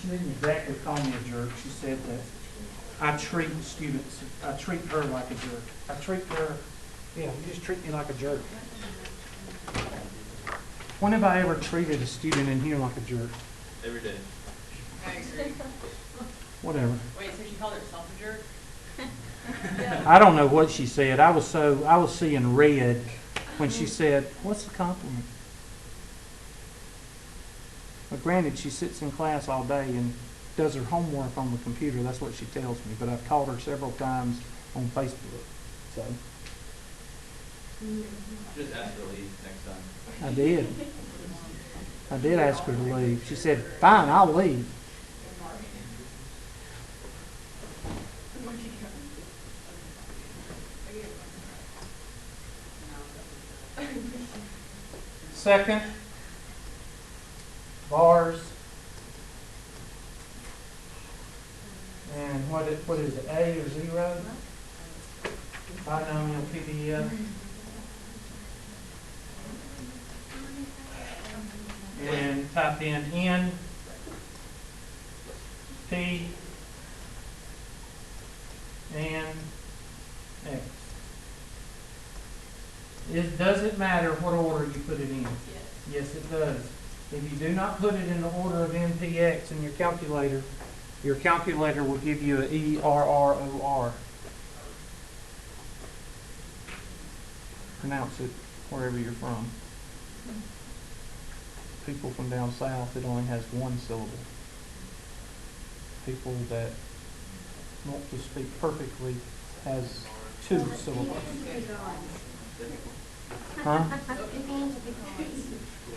She didn't exactly call me a jerk. She said that I treat students, I treat her like a jerk. I treat her, yeah, you just treat me like a jerk. When have I ever treated a student in here like a jerk? Every day. I agree. Whatever. Wait, so she called herself a jerk? I don't know what she said. I was seeing red when she said, "What's the compliment?" But granted, she sits in class all day and does her homework on the computer. That's what she tells me. But I've called her several times on Facebook. So Just ask her to leave next time. I did. I did ask her to leave. She said, "Fine, I'll leave." Second, bars, and what is it, A or 0? Binomial PDF. And type in N, P, and X. Does it matter what order you put it in? Yes, it does. If you do not put it in the order of NPX in your calculator will give you an ERROR. Pronounce it wherever you're from. People from down south, it only has one syllable. People that want to speak perfectly has 2 syllables. Huh?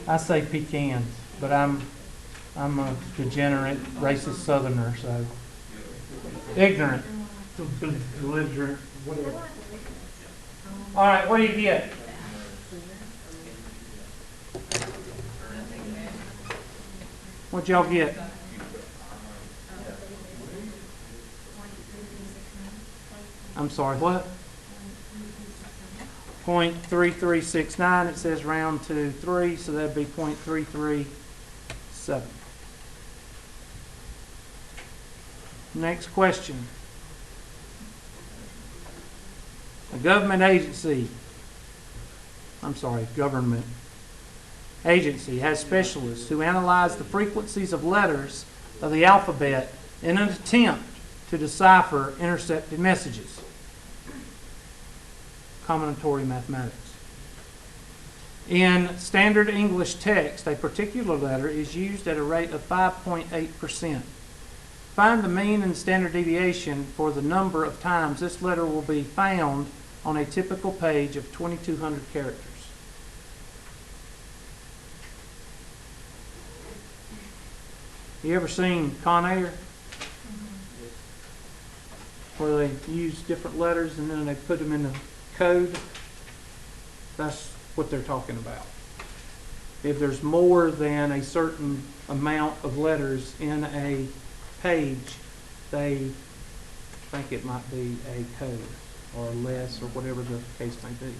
I say pecans, but I'm a degenerate, racist Southerner, so ignorant, belligerent, whatever. All right, what do you get? What'd y'all get? I'm sorry, what? 0.3369. It says round to 3, so that'd be 0.337. Next question. A government agency has specialists who analyze the frequencies of letters of the alphabet in an attempt to decipher intercepted messages. Combinatory mathematics. In standard English text, a particular letter is used at a rate of 5.8%. Find the mean and standard deviation for the number of times this letter will be found on a typical page of 2,200 characters. You ever seen Con Air? Where they use different letters and then they put them in the code? That's what they're talking about. If there's more than a certain amount of letters in a page, they think it might be a code or less or whatever the case may be.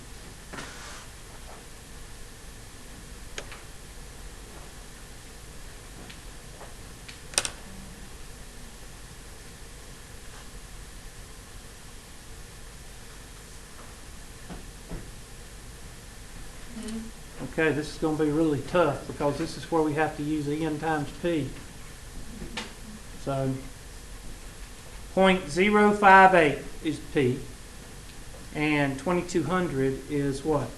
Okay, this is going to be really tough because this is where we have to use N times P. So 0.058 is P, and 2,200 is what?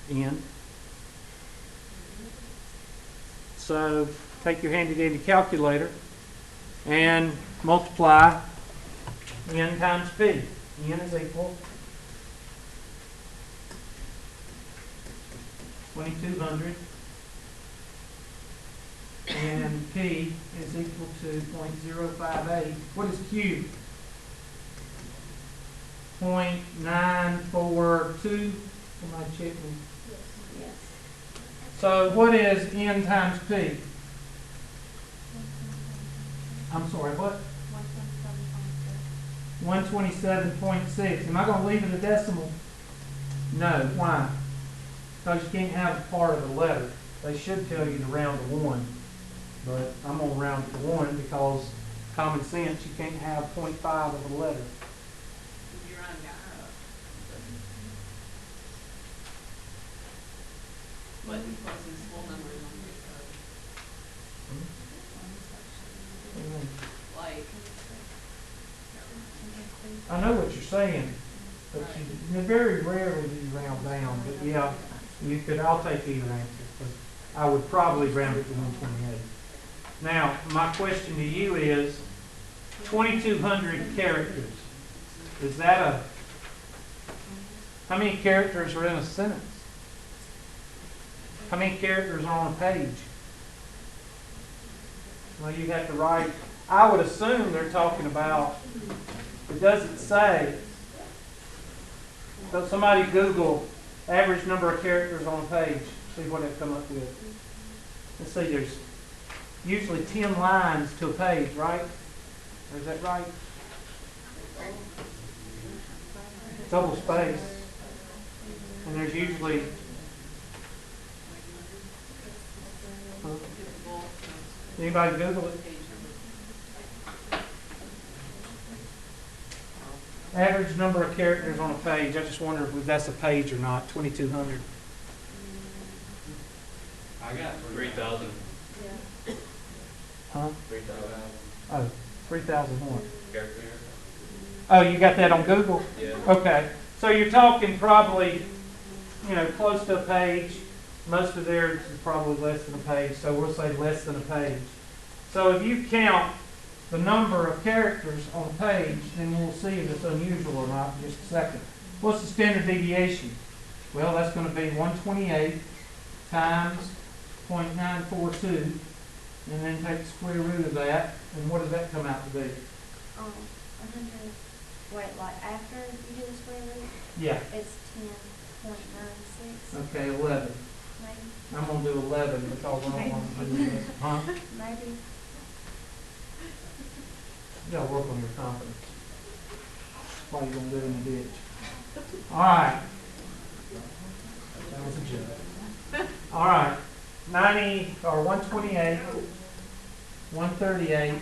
N. So take your handy dandy calculator and multiply N times P. N is equal 2,200, and P is equal to 0.058. What is Q? 0.942. Somebody check me. Yes. So what is N times P? I'm sorry, what? 127.6. Am I going to leave it a decimal? No. Why? Because you can't have a part of the letter. They should tell you to round to 1. But I'm gonna round it to 1 because common sense, you can't have 0.5 of a letter. You're on down. But he puts his full numbers on his code. Like, I know what you're saying, but you very rarely do you round down, but yeah, you could, I'll take either answer, 'cause I would probably round it to 128. Now, my question to you is, 2,200 characters, is that how many characters are in a sentence? How many characters are on a page? Well, you have to write, I would assume they're talking about, it doesn't say. So somebody Google average number of characters on a page, see what it come up with. Let's see, there's usually 10 lines to a page, right? Or is that right? Double space. And there's usually anybody Google it? Average number of characters on a page. I just wonder if that's a page or not. 2,200. I got 3,000. Huh? 3,000 Oh, 3,000 what? characters. Oh, you got that on Google? Yeah. Okay. So you're talking probably, close to a page. Most of theirs is probably less than a page. So we'll say less than a page. So if you count the number of characters on a page, then we'll see if it's unusual or not in just a second. What's the standard deviation? Well, that's going to be 128 times 0.942, and then take the square root of that, and what does that come out to be? 100, wait, like after you do the square root, Yeah. it's 10.96, Okay, 11. maybe, I'm going to do 11 because I don't want to do this. Huh? maybe. You got to work on your confidence. That's why you're going to live in the ditch. All right. That was a joke. All right. 90 or 128, 138,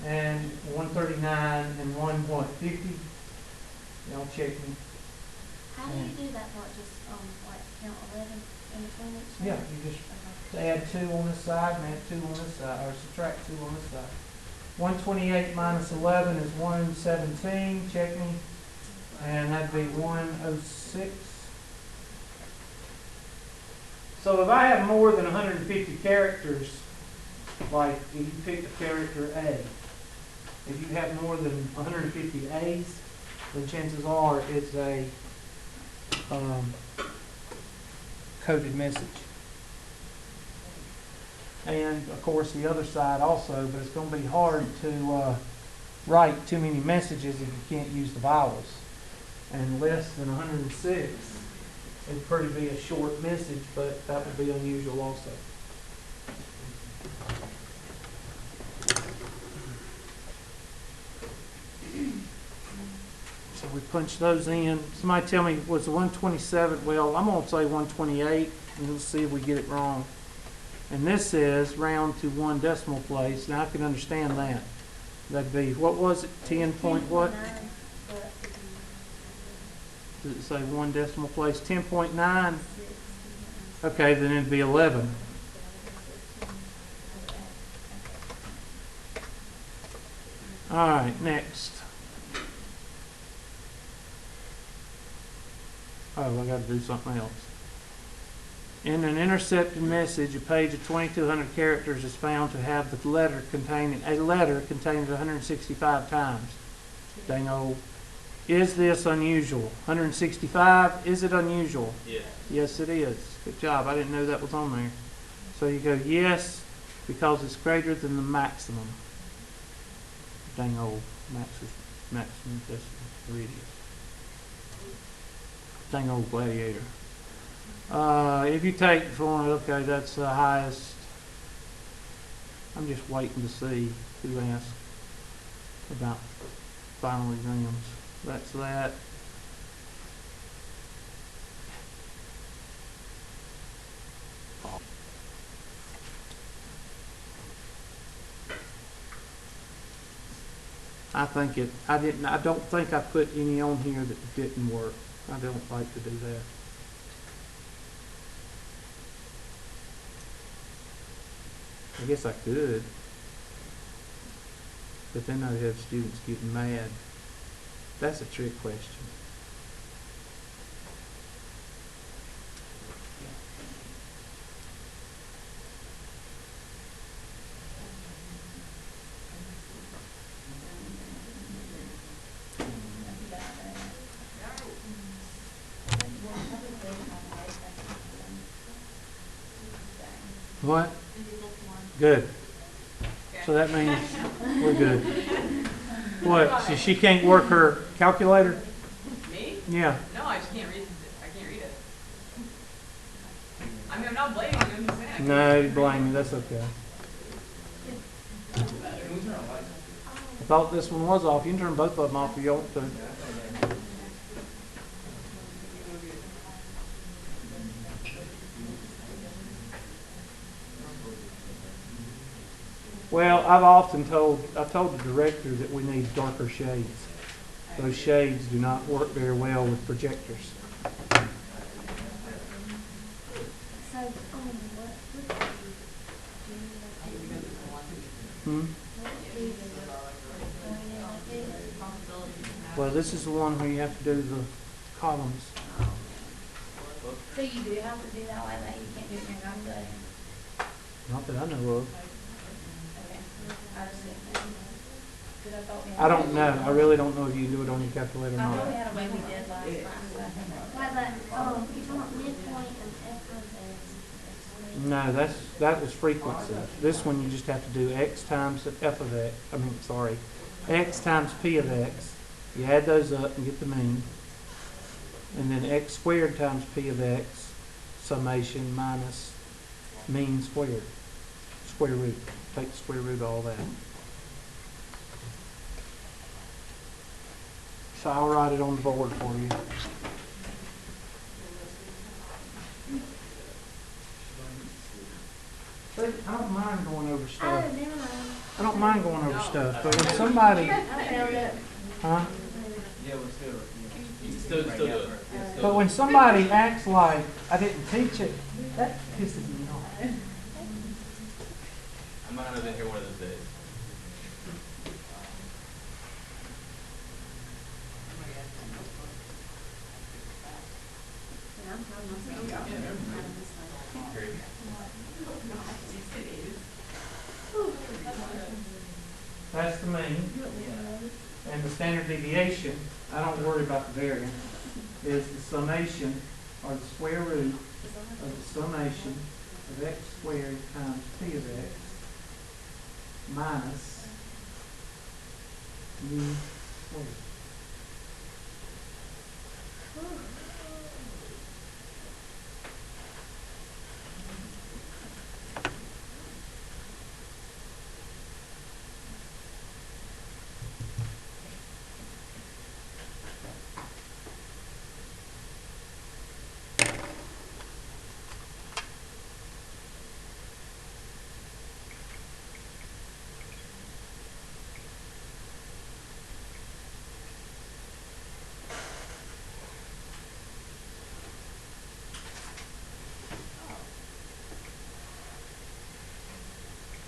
and 139, and 150. Y'all check me. How do you do that part, just, like count 11 in between each? Yeah, you just add 2 on this side and add 2 on this side, or subtract 2 on this side. 128 minus 11 is 117, check me, and that'd be 106. So if I have more than 150 characters, like if you pick the character A, if you have more than 150 A's, then chances are it's a coded message. And of course the other side also, but it's going to be hard to write too many messages if you can't use the vowels. And less than 106 it'd pretty be a short message, but that would be unusual also. So we punch those in. Somebody tell me, was the 127? Well, I'm going to say 128, and let's see if we get it wrong. And this says round to 1 decimal place. Now I can understand that. That'd be, what was it? 10 point what? 10.9, but Does it say 1 decimal place? 10.9? Okay, then it'd be 11. All right, next. Oh, I got to do something else. In an intercepted message, a page of 2,200 characters is found to have the letter containing 165 times. Dang old. Is this unusual? 165, is it unusual? Yes. Yes, it is. Good job. I didn't know that was on there. So you go yes, because it's greater than the maximum. Dang old maximum decimal radius. Dang old gladiator. If you take the formula, okay, that's the highest. I'm just waiting to see who asks about final exams. That's that. I don't think I put any on here that didn't work. I don't like to do that. I guess I could. But then I'd have students getting mad. That's a trick question. What? Good. So that means we're good. What? So she can't work her calculator? Me? Yeah. No, I just can't read. I can't read it. I mean, I'm not blaming you. I'm just saying. No, you blame me. That's okay. I thought this one was off. You can turn both of them off if you want to. Well, I've told the director that we need darker shades. Those shades do not work very well with projectors. So, what Hmm? Well, this is the one where you have to do the columns. So you do have to do that like that, you can't do it in your calculator? Not that I know of. Okay, I just didn't know. 'Cause I thought we had. I don't know. I really don't know if you can do it on your calculator or I thought we not. had a way we did last time. Like that, you talking about midpoint and F times X. No, that was frequency. This one you just have to do x times f of x. X times p of x. You add those up and get the mean. And then x squared times p of x, summation minus mean squared. Square root. Take the square root of all that. So I'll write it on the board for you. See, I don't mind going over Oh, stuff. never mind. I don't mind going over stuff, but when somebody, I found it. huh? Yeah, we're still, you can still do it. But when somebody acts like I didn't teach it, that pisses me off. I might not have been here one of those days. Yeah, I'm proud of myself. That's the mean. And the standard deviation, I don't worry about the variance, is the summation or the square root of the summation of x squared times p of x minus mean squared.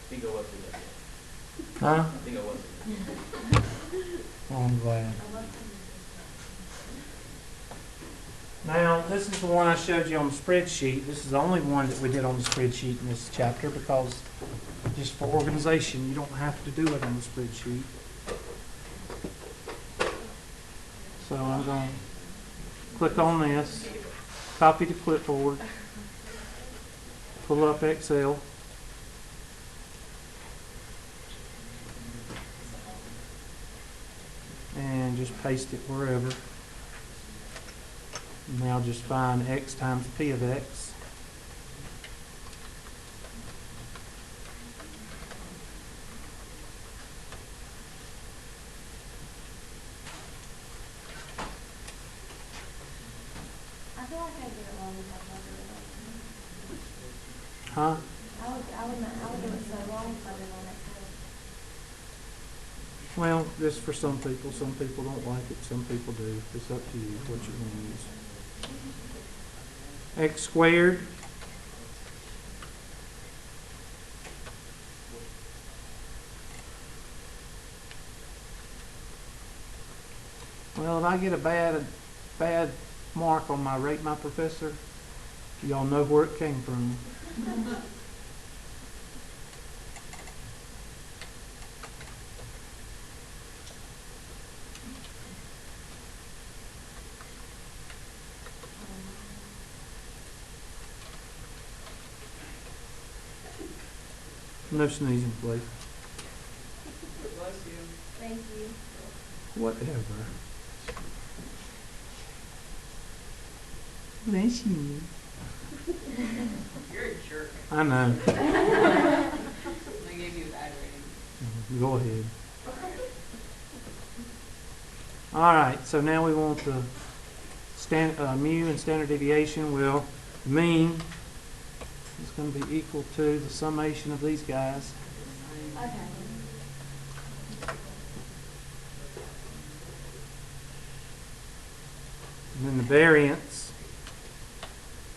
I think I was through that. Huh? I think I was through that. Oh, I'm glad. Now, this is the one I showed you on the spreadsheet. This is the only one that we did on the spreadsheet in this chapter because just for organization, you don't have to do it on the spreadsheet. So I'm going to click on this, copy to clipboard, pull up Excel. And just paste it wherever. Now just find x times p of x. I feel like I did it wrong if I tried to do it. Huh? I would do it so wrong if I did it on Excel. Well, this for some people don't like it, some people do. It's up to you what you want to use. X squared. Well, if I get a bad mark on my rate my professor, y'all know where it came from. No sneezing, please. Bless you. Thank you. Whatever. Bless you. You're a jerk. I know. I gave you a bad rating. Go ahead. All right, so now we want the mu and standard deviation. Well, mean is going to be equal to the summation of these guys. Okay. And then the variance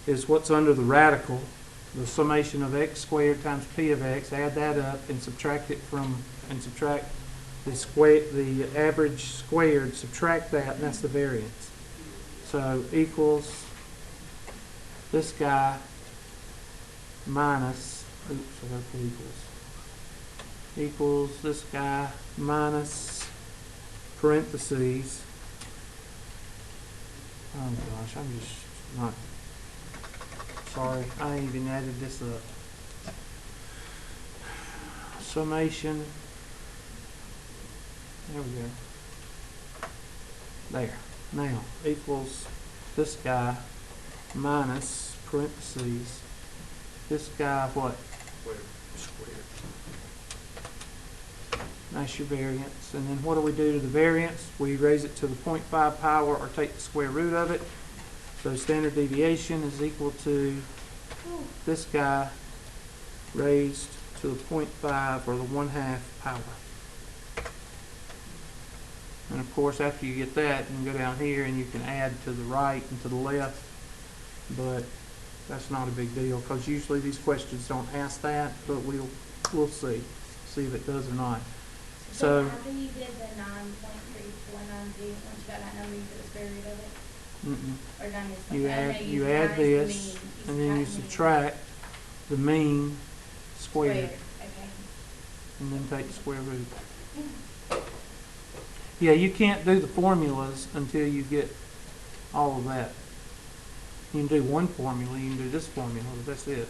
is what's under the radical, the summation of x squared times p of x. Add that up and subtract it from, and subtract the average squared, subtract that, and that's the variance. So equals this guy minus, oops, I gotta put equals this guy minus parentheses. Oh gosh, I'm just not, sorry, I ain't even added this up. Summation, there we go. There, now equals this guy minus parentheses, this guy what? Squared. That's your variance. And then what do we do to the variance? We raise it to the 0.5 power or take the square root of it. So standard deviation is equal to this guy raised to the 0.5 or the 1/2 power. And of course, after you get that, you can go down here and you can add to the right and to the left. But that's not a big deal because usually these questions don't ask that, but we'll see if it does or not. So after you did the 9.3492, once you got that number, you put the square root of it? Or did I miss something? you I know add you this, minus the and then you subtract the mean squared, Okay. and then take the square root. Yeah, you can't do the formulas until you get all of that. You can do one formula, you can do this formula, but that's it.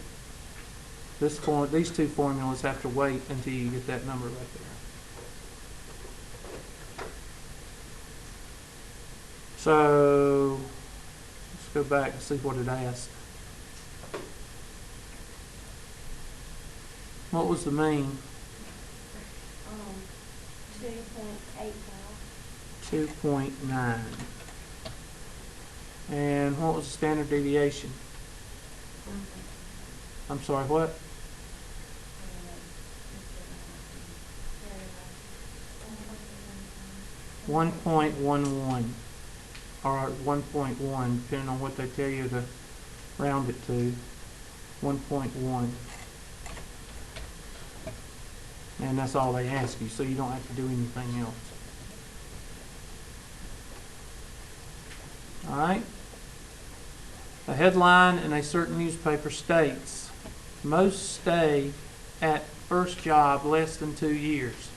These two formulas have to wait until you get that number right there. So let's go back and see what it asked. What was the mean? 2.85. 2.9. And what was the standard deviation? I'm sorry, what? 1.11 or 1.1, depending on what they tell you to round it to. 1.1. And that's all they ask you, so you don't have to do anything else. All right? A headline in a certain newspaper states, most stay at first job less than 2 years.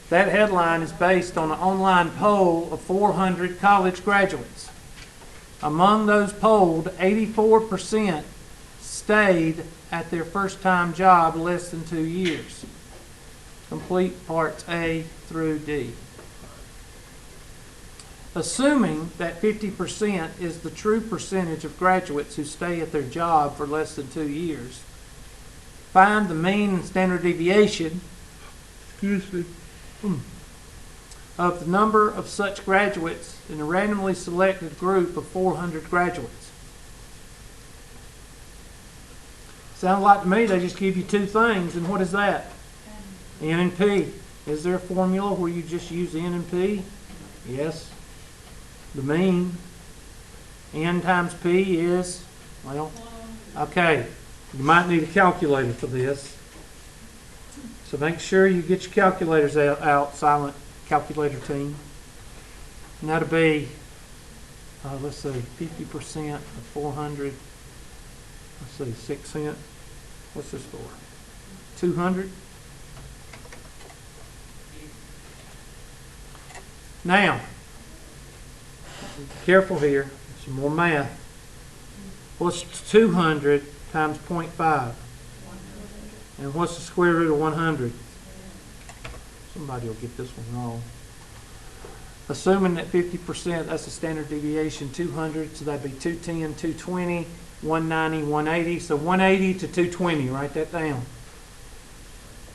That headline is based on an online poll of 400 college graduates. Among those polled, 84% stayed at their first-time job less than 2 years. Complete parts A through D. Assuming that 50% is the true percentage of graduates who stay at their job for less than 2 years, find the mean and standard deviation, of the number of such graduates in a randomly selected group of 400 graduates. Sounds like to me they just give you two things, and what is that? N and P. Is there a formula where you just use N and P? Yes. The mean. N times P is, well, okay. You might need a calculator for this. So make sure you get your calculators out, silent calculator team. And that'll be, let's see, 50% of 400. Let's see, 6 cents. What's this for? 200? Now, be careful here. Some more math. What's 200 times 0.5? And what's the square root of 100? Somebody will get this one wrong. Assuming that 50%, that's the standard deviation, 200, so that'd be 210, 220, 190, 180. So 180 to 220, write that down.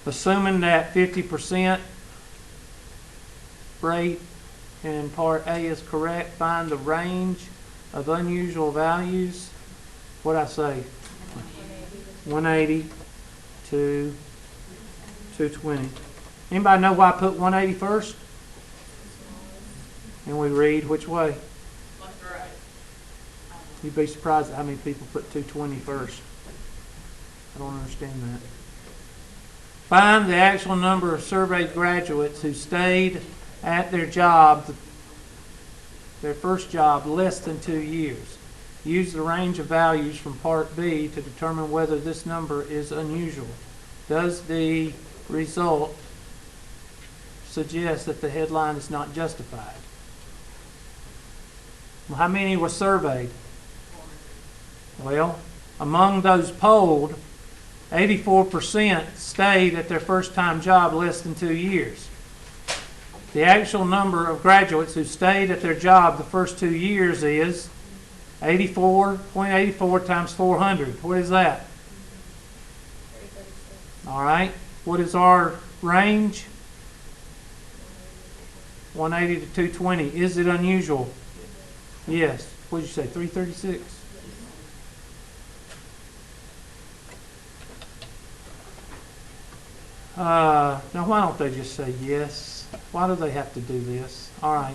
Assuming that 50% rate in part A is correct, find the range of unusual values. What'd I say? 180 to 220. Anybody know why I put 180 first? And we read which way? Left or right? You'd be surprised at how many people put 220 first. I don't understand that. Find the actual number of surveyed graduates who stayed at their job, their first job, less than 2 years. Use the range of values from Part B to determine whether this number is unusual. Does the result suggest that the headline is not justified? Well, how many were surveyed? Well, among those polled, 84% stayed at their first-time job less than 2 years. The actual number of graduates who stayed at their job the first 2 years is 84.84 times 400. What is that? All right. What is our range? 180 to 220. Is it unusual? Yes. What did you say? 336? Now, why don't they just say yes? Why do they have to do this? All right.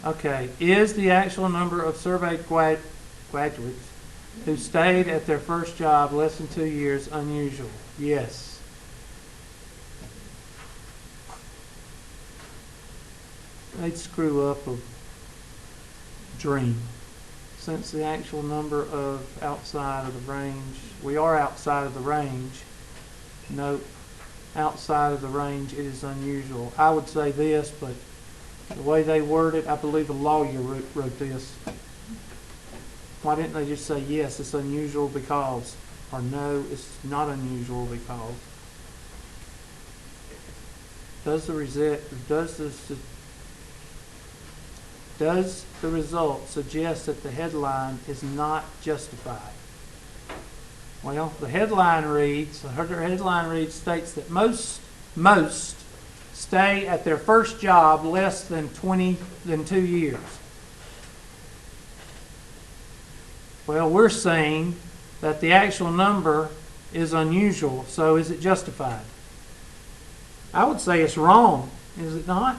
Okay. Is the actual number of surveyed graduates who stayed at their first job less than 2 years unusual? Yes. They'd screw up a dream. Since the actual number of outside of the range, we are outside of the range. Nope. Outside of the range, it is unusual. I would say this, but the way they word it, I believe a lawyer wrote this. Why didn't they just say, yes, it's unusual because, or no, it's not unusual because? Does the result suggest that the headline is not justified? Well, the headline reads, states that most stay at their first job less than 2 years. Well, we're saying that the actual number is unusual, so is it justified? I would say it's wrong, is it not?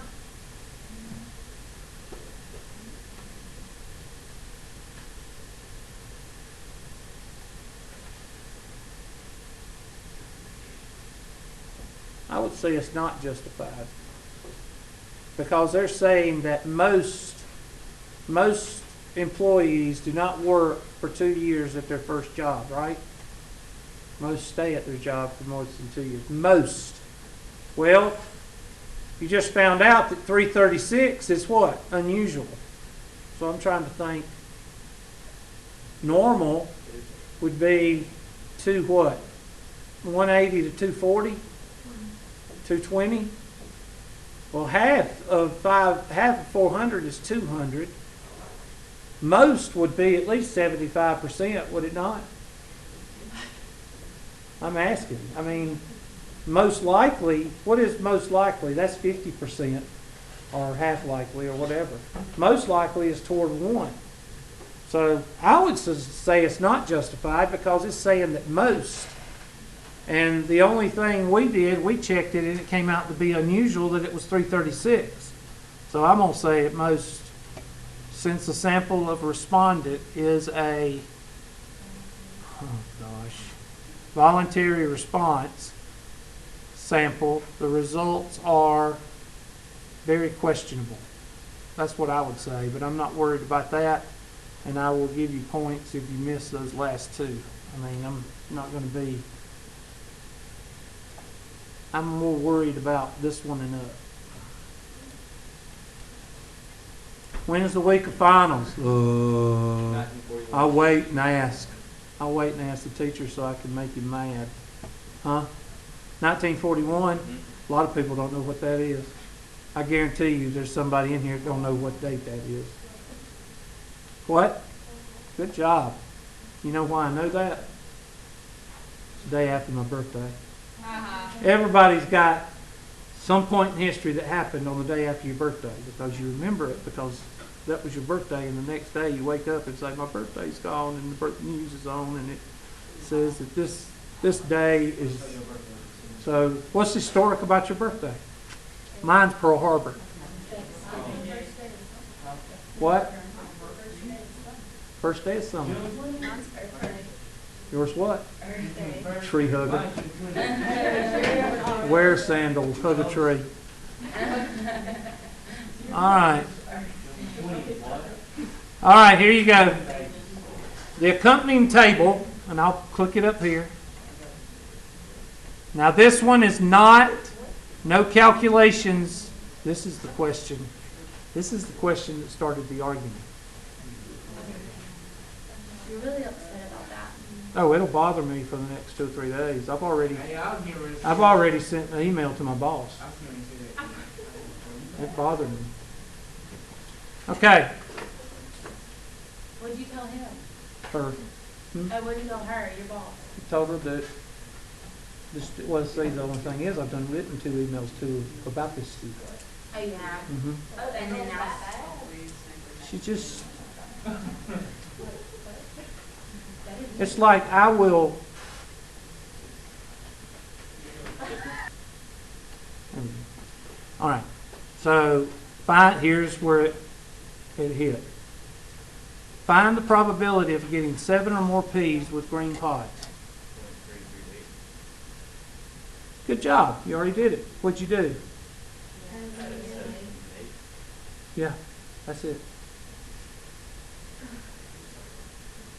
I would say it's not justified because they're saying that most employees do not work for 2 years at their first job, right? Most stay at their job for more than 2 years. Most. Well, you just found out that 336 is what? Unusual. So I'm trying to think. Normal would be to what? 180 to 240? 220? Well, half of 400 is 200. Most would be at least 75%, would it not? I'm asking. I mean, most likely, what is most likely? That's 50% or half likely or whatever. Most likely is toward 1. So I would say it's not justified because it's saying that most. And the only thing we did, we checked it and it came out to be unusual that it was 336. So I'm going to say at most, since the sample of respondent is a, voluntary response sample, the results are very questionable. That's what I would say, but I'm not worried about that, and I will give you points if you miss those last two. I mean, I'm not going to be, I'm more worried about this one and up. When is the week of finals? 1941. I'll wait and ask. I'll wait and ask the teacher so I can make him mad. Huh? 1941? A lot of people don't know what that is. I guarantee you there's somebody in here that don't know what date that is. What? Good job. You know why I know that? It's the day after my birthday. Everybody's got some point in history that happened on the day after your birthday because you remember it because that was your birthday, and the next day you wake up and say, my birthday's gone, and the birth news is on, and it says that this day is... So, what's historic about your birthday? Mine's Pearl Harbor. What? First day of summer. Yours what? Tree hugger. Wear sandals, hug a tree. All right, here you go. The accompanying table, and I'll click it up here. Now this one is not, no calculations. This is the question. This is the question that started the argument. You're really upset about that. Oh, it'll bother me for the next 2 or 3 days. I've already sent an email to my boss. It bothered me. Okay. What'd you tell him? Her. What'd you tell her, your boss? I told her that this, well, see, the only thing is I've done written 2 emails to her about this stuff. Oh, you have? Mm-hmm. Oh, and then now. She just, it's like I will, all right, so here's where it hit. Find the probability of getting 7 or more peas with green pods. Good job. You already did it. What'd you do? Yeah, that's it.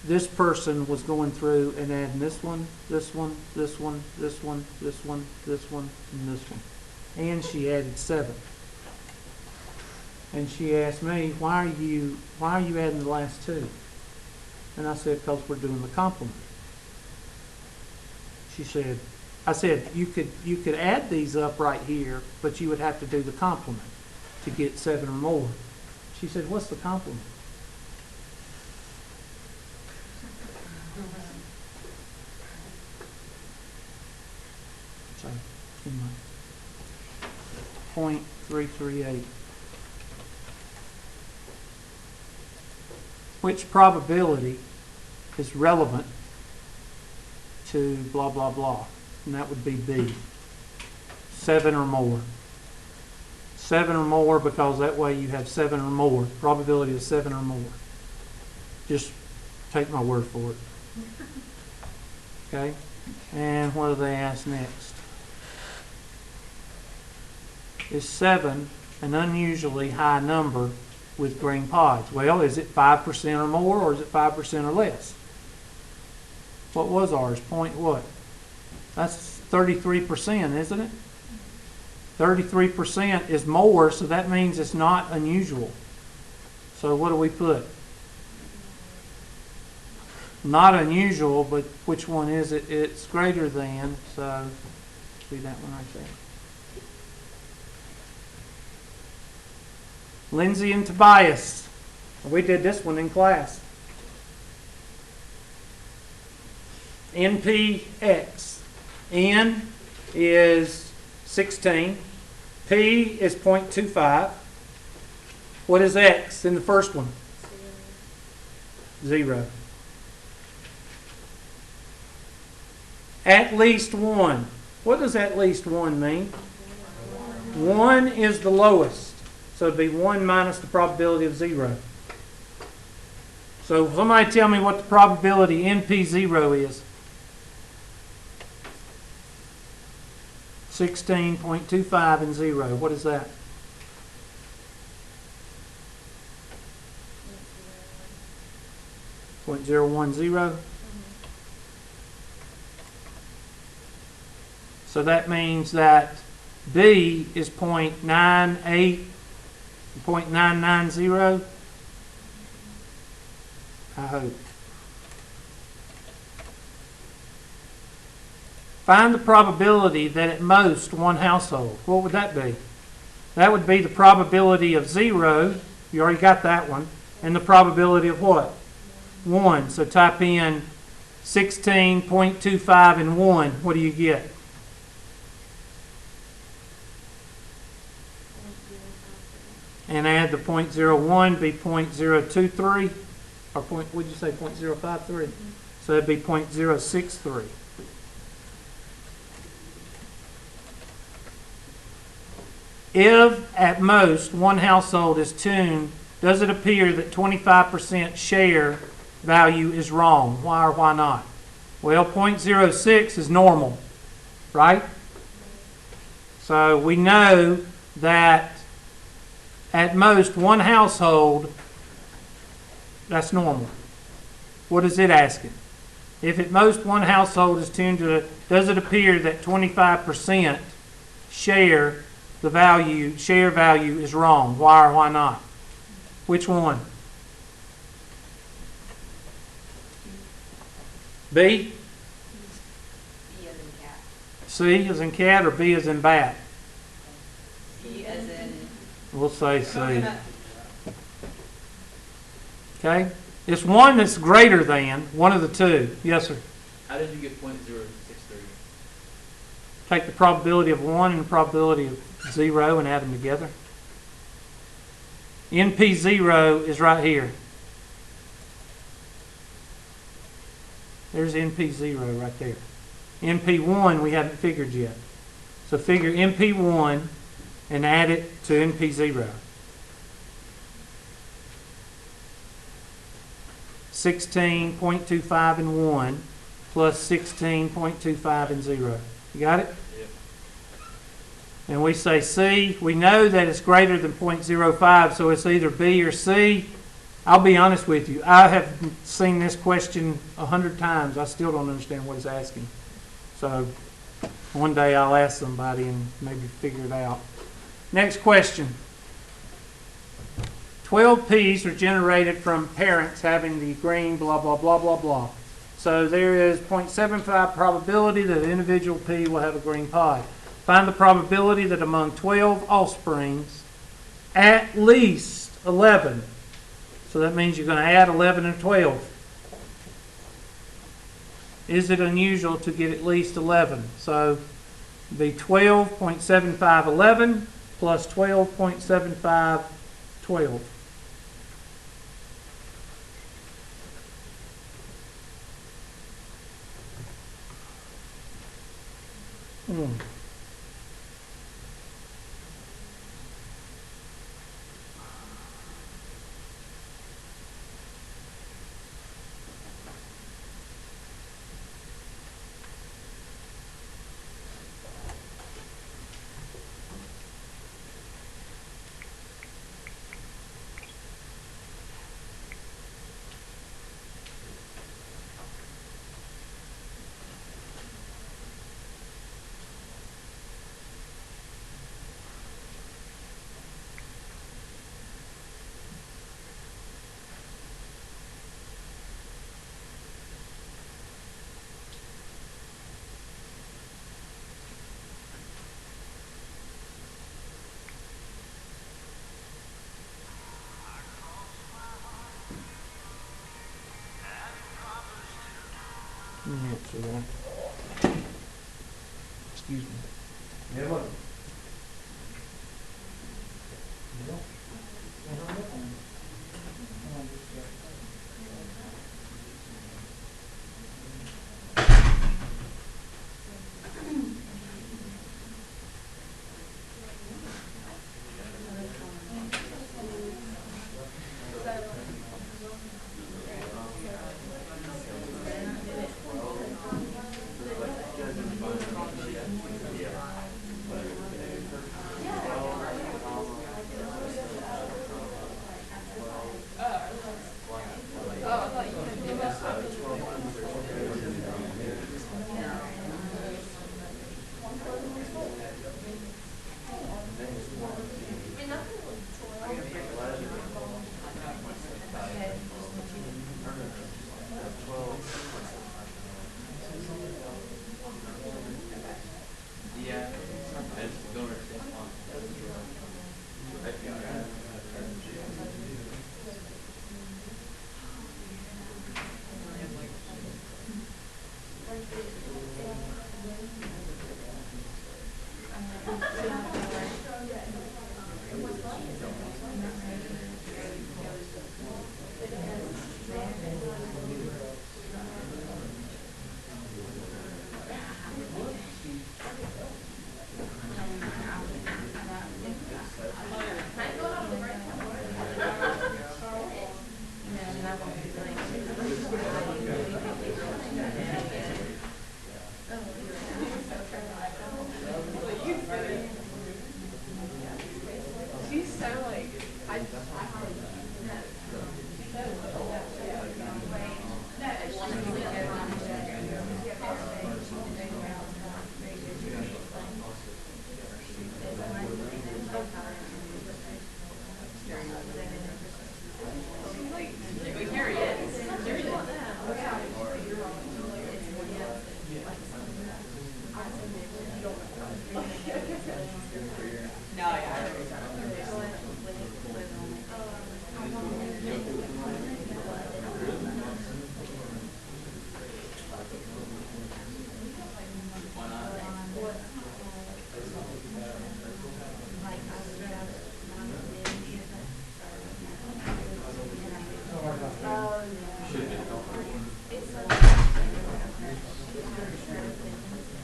This person was going through and adding this one, this one, this one, this one, this one, this one, and this one. And she added 7. And she asked me, why are you adding the last 2? And I said, because we're doing the complement. I said, you could add these up right here, but you would have to do the complement to get 7 or more. She said, what's the complement? So, anyway, 0.338. Which probability is relevant to blah, blah, blah? And that would be B. 7 or more. 7 or more, because that way you have 7 or more. Probability of 7 or more. Just take my word for it. Okay? And what do they ask next? Is 7 an unusually high number with green pods? Well, is it 5% or more, or is it 5% or less? What was ours? Point what? That's 33%, isn't it? 33% is more, so that means it's not unusual. So what do we put? Not unusual, but which one is it? It's greater than, so see that one right there. Lindsay and Tobias. We did this one in class. NPX. N is 16. P is 0.25. What is X in the first one? 0. At least one. What does at least one mean? 1 is the lowest. So it'd be 1 minus the probability of 0. So somebody tell me what the probability NP0 is. 16.25 and 0. What is that? .010. So that means that B is 0.98, 0.990. I hope. Find the probability that at most one household. What would that be? That would be the probability of 0. You already got that one. And the probability of what? 1. So type in 16.25 and 1. What do you get? And add the 0.01, be 0.023, or what did you say, 0.053? So that'd be 0.063. If at most one household is tuned, does it appear that 25% share value is wrong? Why or why not? Well, 0.06 is normal, right? So we know that at most one household, that's normal. What is it asking? If at most one household is tuned to it, does it appear that 25% share value is wrong? Why or why not? Which one? B? B as in cat. C as in cat or B as in bat? C as in. We'll say C. Okay? It's one that's greater than one of the two. Yes, sir. How did you get .063? Take the probability of 1 and the probability of 0 and add them together. NP0 is right here. There's NP0 right there. NP1 we haven't figured yet. So figure NP1 and add it to NP0. 16.25 and 1 plus 16.25 and 0. You got it? Yep. And we say C. We know that it's greater than 0.05, so it's either B or C. I'll be honest with you. I have seen this question 100 times. I still don't understand what it's asking. So one day I'll ask somebody and maybe figure it out. Next question. 12 P's are generated from parents having the green blah, blah, blah, blah, blah. So there is 0.75 probability that an individual P will have a green pod. Find the probability that among 12 offsprings, at least 11. So that means you're going to add 11 and 12. Is it unusual to get at least 11? So it'd be 12.75 11 plus 12.75 12. Answer that. Excuse me. Yeah, what?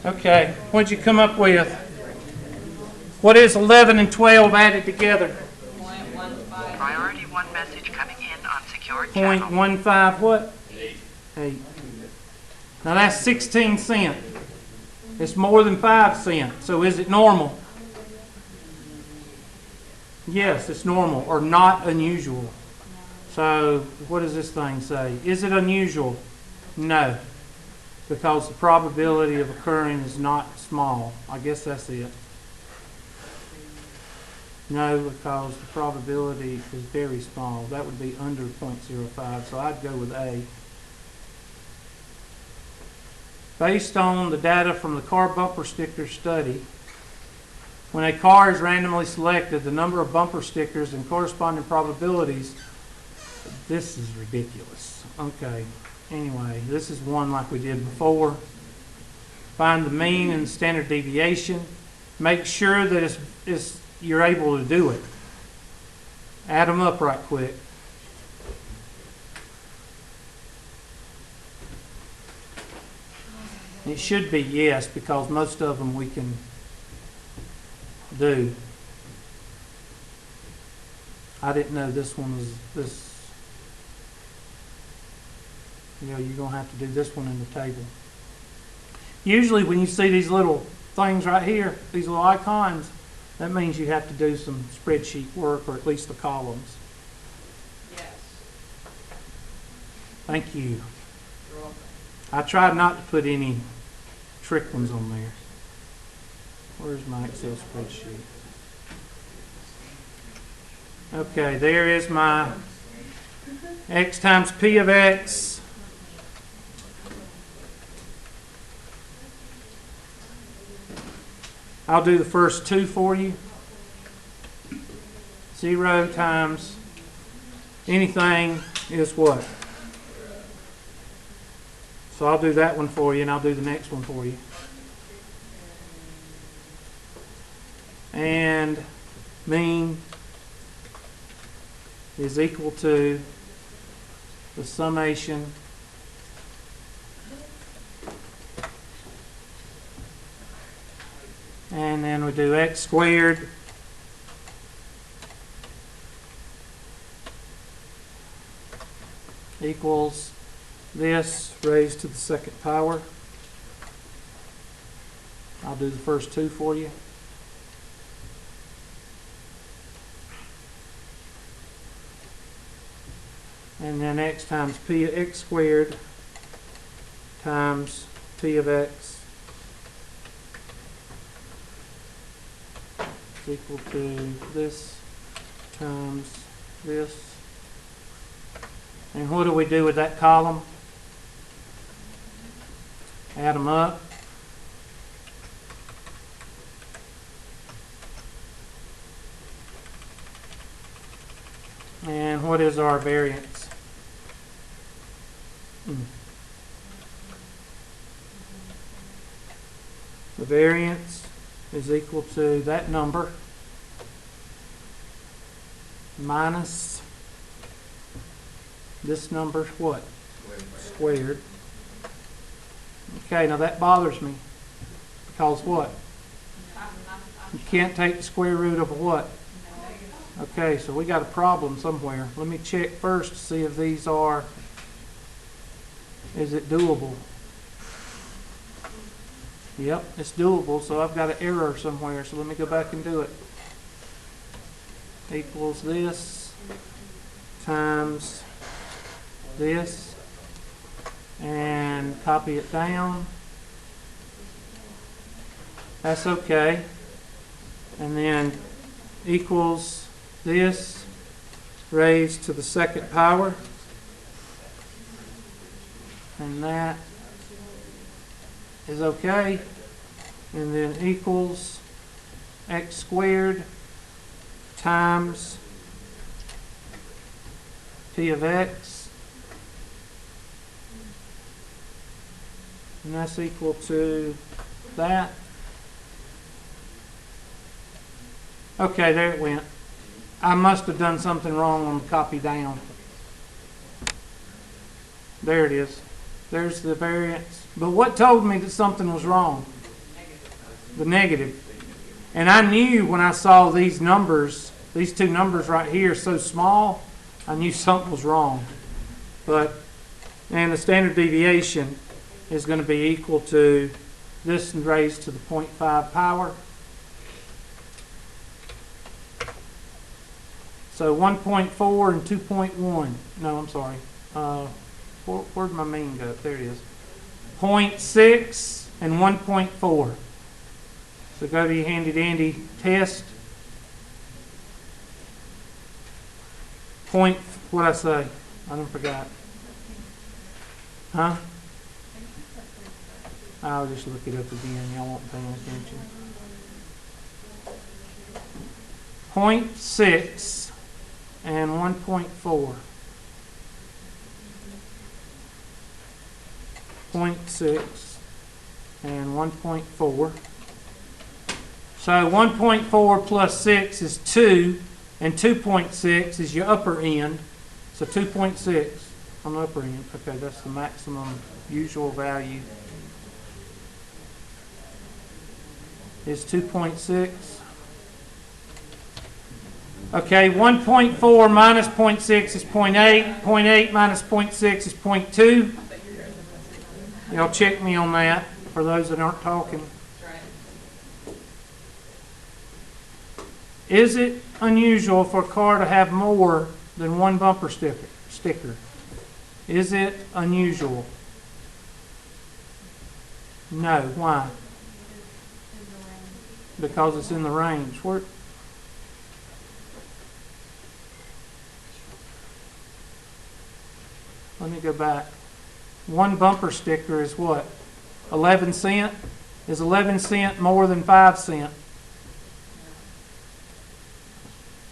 Okay, what'd you come up with? What is 11 and 12 added together? 0.15. Priority 1 message coming in on secured channel. 0.15 what? 8. Now that's 16 cents. It's more than 5 cents. So is it normal? Yes, it's normal or not unusual. So what does this thing say? Is it unusual? No, because the probability of occurring is not small. I guess that's it. No, because the probability is very small. That would be under 0.05, so I'd go with A. Based on the data from the car bumper sticker study, when a car is randomly selected, the number of bumper stickers and corresponding probabilities, this is ridiculous. Okay, anyway, this is one like we did before. Find the mean and standard deviation. Make sure that you're able to do it. Add them up right quick. It should be yes, because most of them we can do. I didn't know this one was this. You're going to have to do this one in the table. Usually when you see these little things right here, these little icons, that means you have to do some spreadsheet work, or at least the columns. Yes. Thank you. You're welcome. I tried not to put any trick ones on there. Where's my Excel spreadsheet? Okay, there is my x times p of x. I'll do the first two for you. 0 times anything is what? So I'll do that one for you, and I'll do the next one for you. And mean is equal to the summation and then we do x squared equals this raised to the second power. I'll do the first two for you. And then x times p of x squared times p of x is equal to this times this. And what do we do with that column? Add them up. And what is our variance? The variance is equal to that number minus this number, what? Squared. Okay, now that bothers me. Because what? You can't take the square root of a what? Okay, so we got a problem somewhere. Let me check first to see if these are, is it doable? Yep, it's doable, so I've got an error somewhere, so let me go back and do it. Equals this times this, and copy it down. That's okay. And then equals this raised to the second power, and that is okay. And then equals x squared times p of x, and that's equal to that. Okay, there it went. I must have done something wrong on the copy down. There it is. There's the variance. But what told me that something was wrong? the negative. And I knew when I saw these numbers, these two numbers right here so small, I knew something was wrong. And the standard deviation is going to be equal to this raised to the 0.5 power. So 1.4 and 2.1. No, I'm sorry. Where'd my mean go? There it is. 0.6 and 1.4. So go to your handy dandy test. What'd I say? I done forgot. Huh? I'll just look it up again. Y'all won't pay attention. 0.6 and 1.4. 0.6 and 1.4. So 1.4 plus 6 is 2, and 2.6 is your upper end. So 2.6 on the upper end. Okay, that's the maximum usual value. Is 2.6. Okay, 1.4 minus 0.6 is 0.8. 0.8 minus 0.6 is 0.2. Y'all check me on that for those that aren't talking. Is it unusual for a car to have more than one bumper sticker? Is it unusual? No. Why? Because it's in the range. Let me go back. One bumper sticker is what? 11 cents? Is 11 cents more than 5 cents?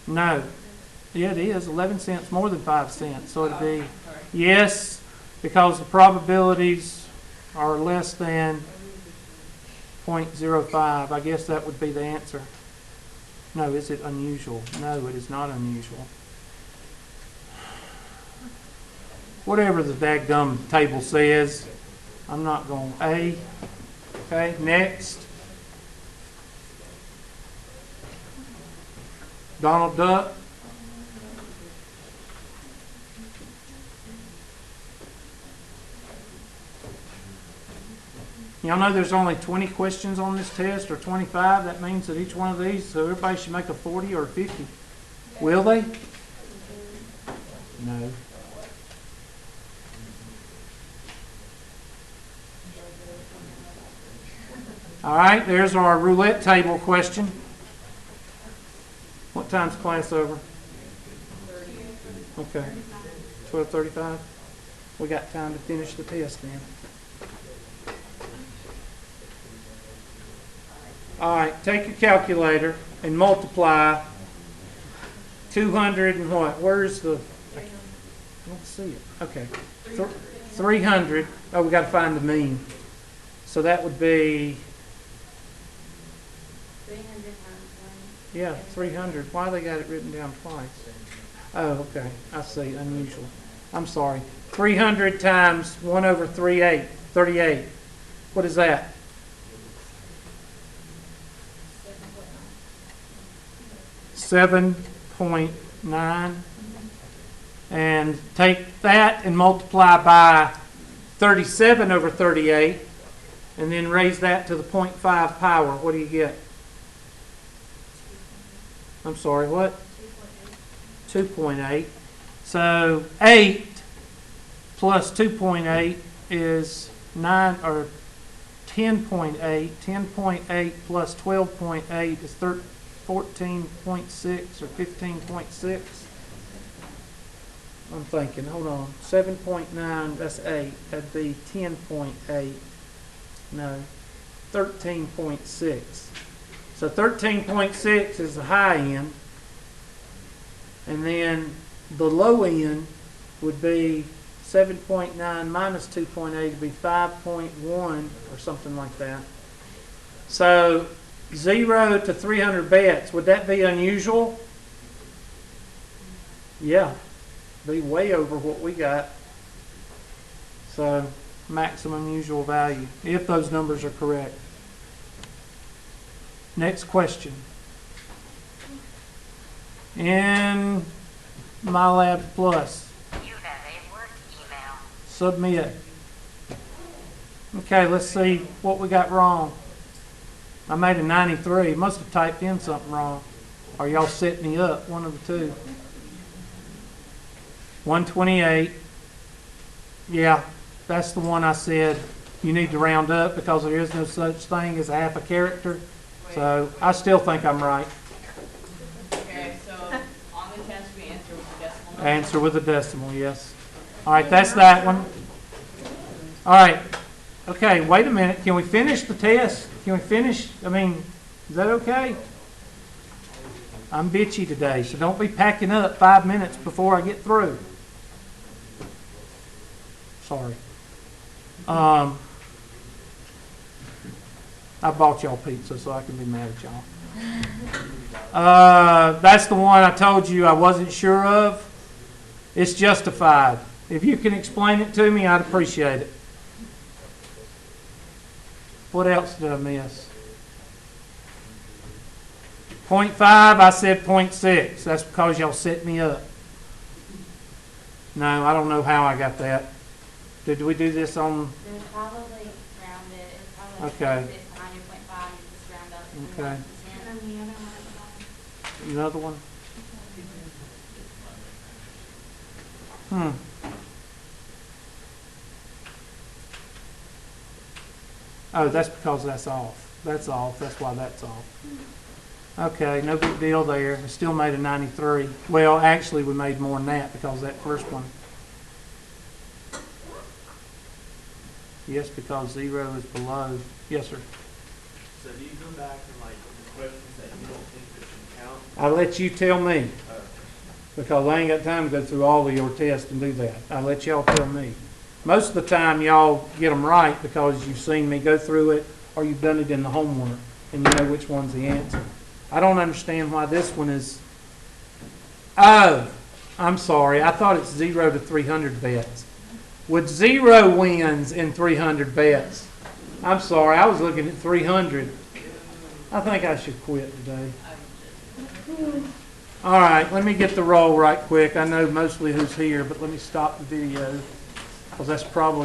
No. Yeah, it is. 11 cents more than 5 cents. So it'd be yes, because the probabilities are less than 0.05. I guess that would be the answer. No, is it unusual? No, it is not unusual. Whatever the dadgum table says, I'm not going A. Okay, next. Donald Duck. Y'all know there's only 20 questions on this test, or 25. That means that each one of these, so everybody should make a 40 or a 50. Will they? No. All right, there's our roulette table question. What time's class over? Okay, 12:35. We got time to finish the test then. All right, take your calculator and multiply 200 and what? Where's the? I don't see it. Okay, 300. Oh, we got to find the mean. So that would be. 300 times 1. Yeah, 300. Why they got it written down twice? Oh, okay. I see. Unusual. I'm sorry. 300 times 1 over 38. What is that? 7.9. And take that and multiply by 37 over 38. And then raise that to the 0.5 power. What do you get? I'm sorry, what? 2.8. So 8 plus 2.8 is 9 or 10.8. 10.8 plus 12.8 is 14.6 or 15.6. I'm thinking, hold on. 7.9, that's 8. That'd be 10.8. No, 13.6. So 13.6 is the high end. And then the low end would be 7.9 minus 2.8 would be 5.1 or something like that. So 0 to 300 bets, would that be unusual? Yeah, be way over what we got. So maximum usual value, if those numbers are correct. Next question. In MyLab Plus, You have a work email. submit. Okay, let's see what we got wrong. I made a 93. Must have typed in something wrong. Or y'all set me up, one of the two. 128. Yeah, that's the one I said you need to round up because there is no such thing as a half a character. So I still think I'm right. Okay, so on the test, we answer with the decimal number. Answer with a decimal, yes. All right, that's that one. All right. Okay, wait a minute. Can we finish the test? Can we finish? I mean, is that okay? I'm bitchy today, so don't be packing up 5 minutes before I get through. Sorry. I bought y'all pizza, so I can be mad at y'all. That's the one I told you I wasn't sure of. It's justified. If you can explain it to me, I'd appreciate it. What else did I miss? 0.5, I said 0.6. That's because y'all set me up. No, I don't know how I got that. Did we do this on? There's probably rounded, it's probably. Okay. It's behind your 0.5, you just round up. to Okay. 1%. And then the other one. Another one? Hmm. Oh, that's because that's off. That's off. That's why that's off. Okay, no big deal there. We still made a 93. Well, actually, we made more than that because that first one. Yes, because 0 is below. Yes, sir. So do you come back and like the questions that you don't think that should count? I'll let you tell me because I ain't got time to go through all of your tests and do that. I'll let y'all tell me. Most of the time, y'all get them right because you've seen me go through it or you've done it in the homework and you know which one's the answer. I don't understand why this one is. Oh, I'm sorry. I thought it's 0 to 300 bets. With 0 wins in 300 bets. I'm sorry. I was looking at 300. I think I should quit today. All right, let me get the roll right quick. I know mostly who's here, but let me stop the video because that's probably